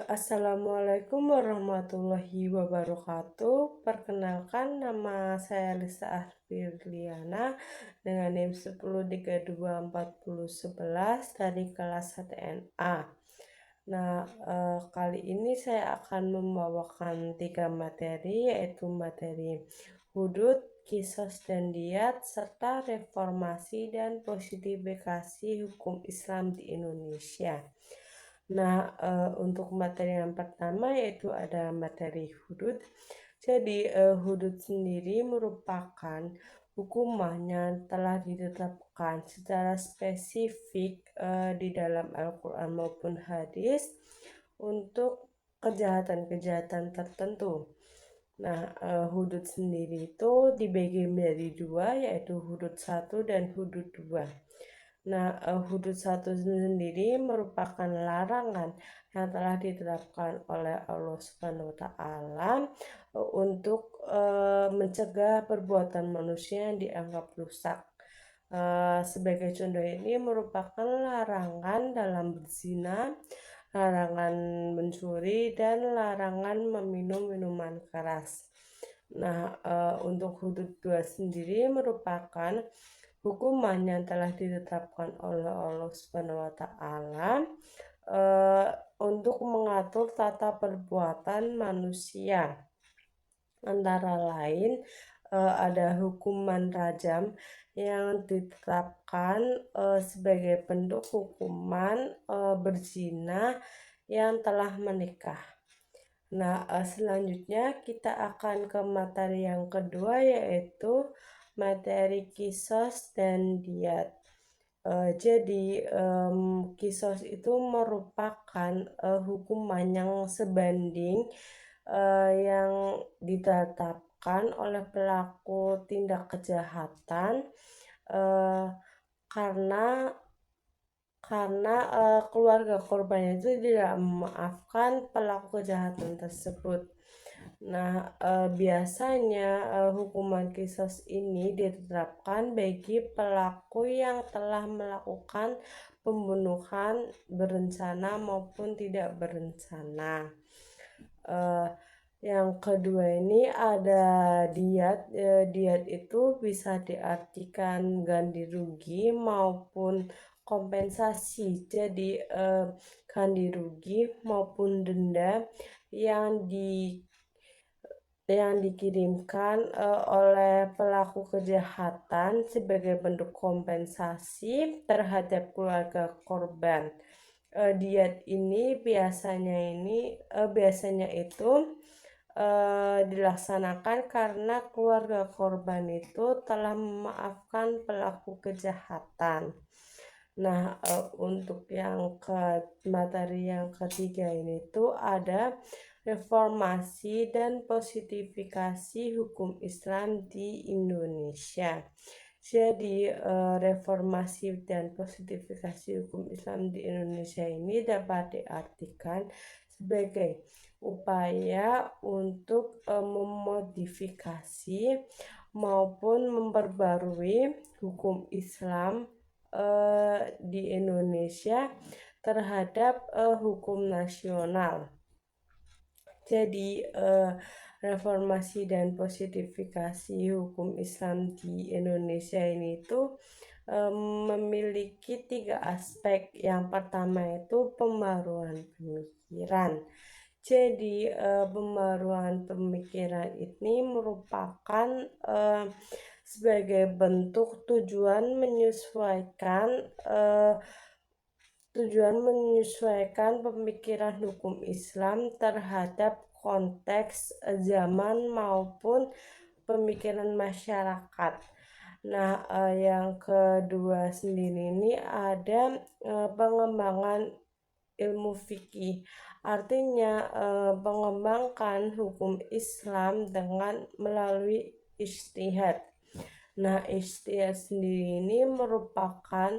Assalamualaikum warahmatullahi wabarakatuh. Perkenalkan, nama saya Lisa Arfiliana dengan NIM 10324011 dari kelas 1NA. Nah, kali ini saya akan membawakan 3 materi, yaitu materi hudud, kisos dan diat, serta reformasi dan positifikasi hukum Islam di Indonesia. Nah, untuk materi yang pertama yaitu ada materi hudud. Jadi, hudud sendiri merupakan hukuman yang telah ditetapkan secara spesifik di dalam Al-Quran maupun hadis untuk kejahatan-kejahatan tertentu. Nah, hudud sendiri itu dibagi menjadi dua, yaitu hudud 1 dan hudud 2. Nah, hudud 1 sendiri merupakan larangan yang telah ditetapkan oleh Allah Subhanahu wa Ta'ala untuk mencegah perbuatan manusia yang dianggap rusak. Sebagai contoh, ini merupakan larangan dalam berzina, larangan mencuri, dan larangan meminum minuman keras. Nah, untuk hudud 2 sendiri merupakan hukuman yang telah ditetapkan oleh Allah Subhanahu wa Ta'ala untuk mengatur tata perbuatan manusia. Antara lain ada hukuman rajam yang ditetapkan sebagai bentuk hukuman berzina yang telah menikah. Nah, selanjutnya kita akan ke materi yang kedua, yaitu materi kisos dan diat. Jadi kisos itu merupakan hukuman yang sebanding yang ditetapkan oleh pelaku tindak kejahatan karena keluarga korban itu tidak memaafkan pelaku kejahatan tersebut. Nah, biasanya hukuman kisos ini ditetapkan bagi pelaku yang telah melakukan pembunuhan berencana maupun tidak berencana. Yang kedua ini ada diat. Diat itu bisa diartikan ganti rugi maupun kompensasi. Jadi ganti rugi maupun denda yang dikirimkan oleh pelaku kejahatan sebagai bentuk kompensasi terhadap keluarga korban. Diat ini biasanya itu dilaksanakan karena keluarga korban itu telah memaafkan pelaku kejahatan. Nah, untuk materi yang ketiga ini tuh ada reformasi dan positifikasi hukum Islam di Indonesia. Jadi, reformasi dan positifikasi hukum Islam di Indonesia ini dapat diartikan sebagai upaya untuk memodifikasi maupun memperbarui hukum Islam di Indonesia terhadap hukum nasional. Jadi reformasi dan positifikasi hukum Islam di Indonesia ini itu memiliki 3 aspek. Yang pertama itu pembaruan pemikiran. Jadi pembaruan pemikiran ini merupakan sebagai bentuk tujuan menyesuaikan pemikiran hukum Islam terhadap konteks zaman maupun pemikiran masyarakat. Nah, yang kedua sendiri ini ada pengembangan ilmu fikih. Artinya mengembangkan hukum Islam dengan melalui ijtihad. Nah, ijtihad sendiri ini merupakan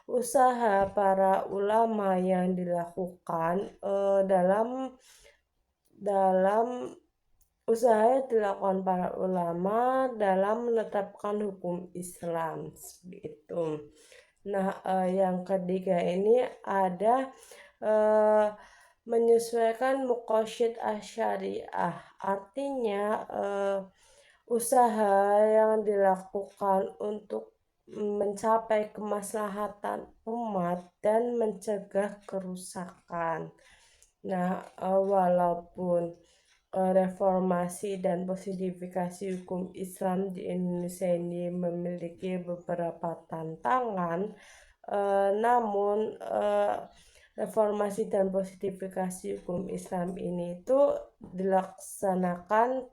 usaha para ulama yang dilakukan dalam para ulama dalam menetapkan hukum Islam seperti itu. Nah, yang ketiga ini ada eee, menyesuaikan muqasyid asy-syariah. Artinya, usaha yang dilakukan untuk mencapai kemaslahatan umat dan mencegah kerusakan. Nah, walaupun reformasi dan positifikasi hukum Islam di Indonesia ini memiliki beberapa tantangan, namun reformasi dan positifikasi hukum Islam ini itu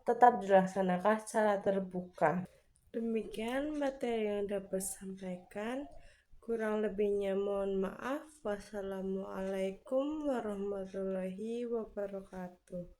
tetap dilaksanakan secara terbuka. Demikian materi yang dapat sampaikan. Kurang lebihnya mohon maaf. Wassalamualaikum warahmatullahi wabarakatuh.